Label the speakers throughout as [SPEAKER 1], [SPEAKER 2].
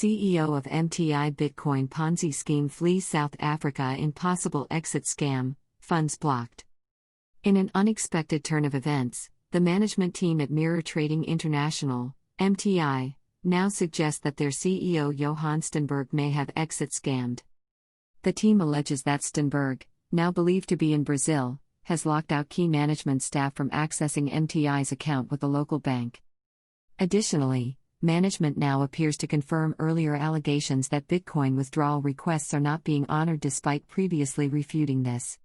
[SPEAKER 1] CEO of MTI Bitcoin Ponzi scheme flees South Africa in possible exit scam, funds blocked. In an unexpected turn of events, the management team at Mirror Trading International, MTI, now suggests that their CEO Johann Steynberg may have exit scammed. The team alleges that Steynberg, now believed to be in Brazil, has locked out key management staff from accessing MTI's account with the local bank. Additionally, management now appears to confirm earlier allegations that Bitcoin withdrawal requests are not being honored despite previously refuting this.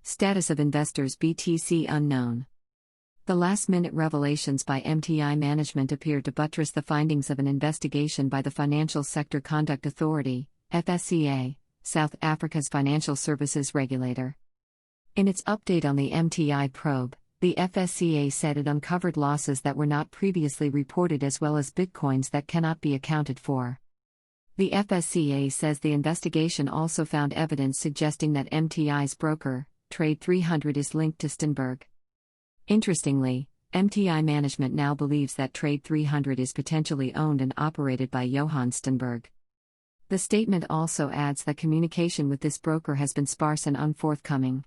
[SPEAKER 1] Status of investors BTC unknown. The last-minute revelations by MTI management appeared to buttress the findings of an investigation by the Financial Sector Conduct Authority, FSCA, South Africa's financial services regulator. In its update on the MTI probe, the FSCA said it uncovered losses that were not previously reported as well as bitcoins that cannot be accounted for. The FSCA says the investigation also found evidence suggesting that MTI's broker, Trade 300, is linked to Steynberg. Interestingly, MTI management now believes that Trade 300 is potentially owned and operated by Johann Steynberg. The statement also adds that communication with this broker has been sparse and unforthcoming.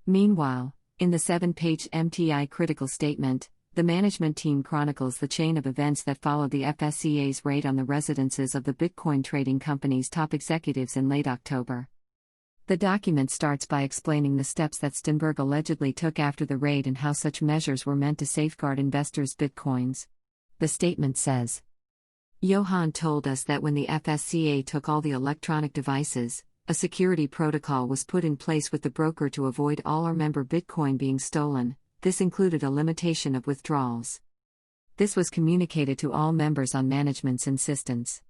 [SPEAKER 1] Meanwhile, in the 7-page MTI critical statement, the management team chronicles the chain of events that followed the FSCA's raid on the residences of the Bitcoin trading company's top executives in late October. The document starts by explaining the steps that Steynberg allegedly took after the raid and how such measures were meant to safeguard investors' bitcoins. The statement says, Johann told us that when the FSCA took all the electronic devices, a security protocol was put in place with the broker to avoid all our member Bitcoin being stolen. This included a limitation of withdrawals. This was communicated to all members on management's insistence.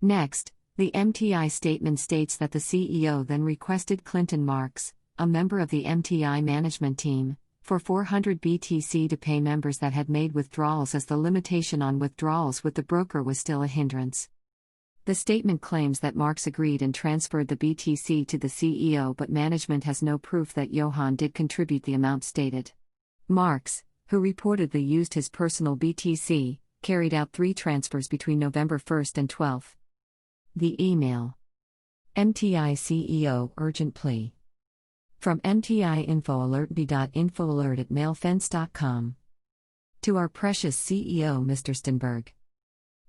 [SPEAKER 1] Next, the MTI statement states that the CEO then requested Clinton Marks, a member of the MTI management team, for 400 BTC to pay members that had made withdrawals as the limitation on withdrawals with the broker was still a hindrance. The statement claims that Marks agreed and transferred the BTC to the CEO, but management has no proof that Johann did contribute the amount stated. Marks, who reportedly used his personal BTC, carried out 3 transfers between November 1st and 12th. The email. MTI CEO urgent plea. From MTI InfoAlert b.infoalert@mailfence.com. To our precious CEO Mr. Steynberg.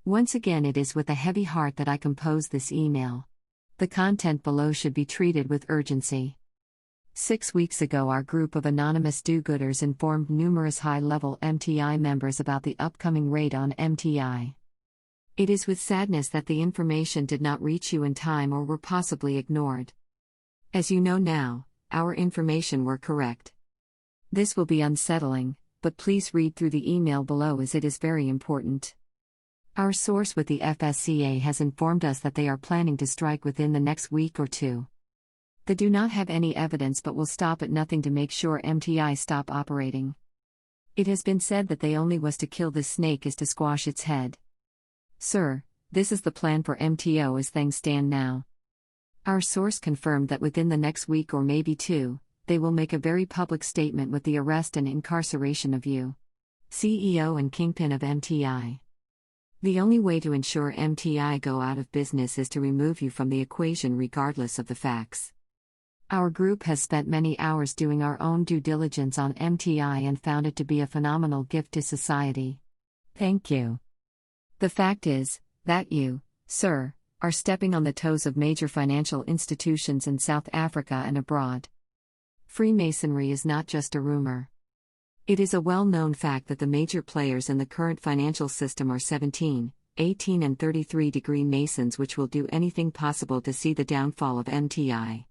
[SPEAKER 1] Once again, it is with a heavy heart that I compose this email. The content below should be treated with urgency. 6 weeks ago, our group of anonymous do-gooders informed numerous high-level MTI members about the upcoming raid on MTI. It is with sadness that the information did not reach you in time or were possibly ignored. As you know now, our information were correct. This will be unsettling, but please read through the email below as it is very important. Our source with the FSCA has informed us that they are planning to strike within the next week or 2. They do not have any evidence but will stop at nothing to make sure MTI stop operating. It has been said that they only was to kill this snake is to squash its head. Sir, this is the plan for MTO as things stand now. Our source confirmed that within the next week or maybe 2, they will make a very public statement with the arrest and incarceration of you, CEO and kingpin of MTI. The only way to ensure MTI go out of business is to remove you from the equation regardless of the facts. Our group has spent many hours doing our own due diligence on MTI and found it to be a phenomenal gift to society. Thank you. The fact is, that you, sir, are stepping on the toes of major financial institutions in South Africa and abroad. Freemasonry is not just a rumor. It is a well-known fact that the major players in the current financial system are 17, 18 and 33-degree Masons, which will do anything possible to see the downfall of MTI.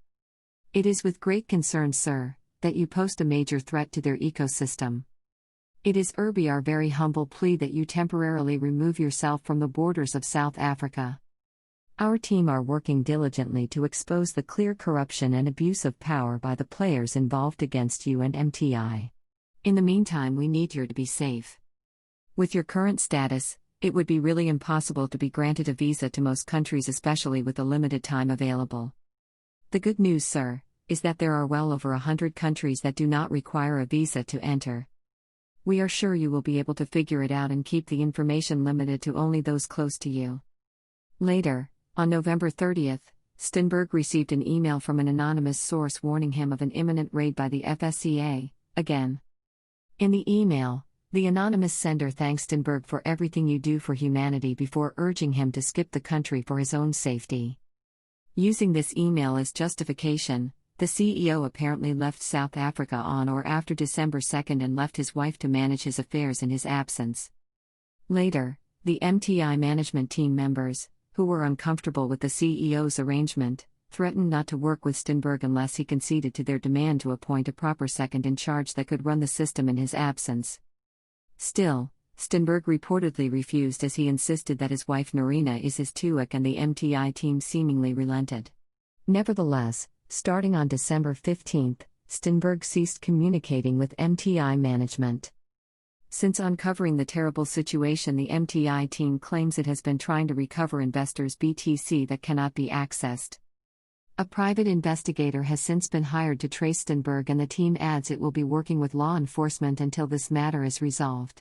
[SPEAKER 1] It is with great concern, sir, that you pose a major threat to their ecosystem. It is our very humble plea that you temporarily remove yourself from the borders of South Africa. Our team are working diligently to expose the clear corruption and abuse of power by the players involved against you and MTI. In the meantime, we need you to be safe. With your current status, it would be really impossible to be granted a visa to most countries, especially with the limited time available. The good news, sir, is that there are well over 100 countries that do not require a visa to enter. We are sure you will be able to figure it out and keep the information limited to only those close to you. Later, on November 30th, Steynberg received an email from an anonymous source warning him of an imminent raid by the FSCA, again. In the email, the anonymous sender thanks Steynberg for everything you do for humanity before urging him to skip the country for his own safety. Using this email as justification, the CEO apparently left South Africa on or after December 2nd and left his wife to manage his affairs in his absence. Later, the MTI management team members, who were uncomfortable with the CEO's arrangement, threatened not to work with Steynberg unless he conceded to their demand to appoint a proper second in charge that could run the system in his absence. Still, Steynberg reportedly refused as he insisted that his wife Norina is his tuak, and the MTI team seemingly relented. Nevertheless, starting on December 15, Steynberg ceased communicating with MTI management. Since uncovering the terrible situation, the MTI team claims it has been trying to recover investors' BTC that cannot be accessed. A private investigator has since been hired to trace Steynberg, and the team adds it will be working with law enforcement until this matter is resolved.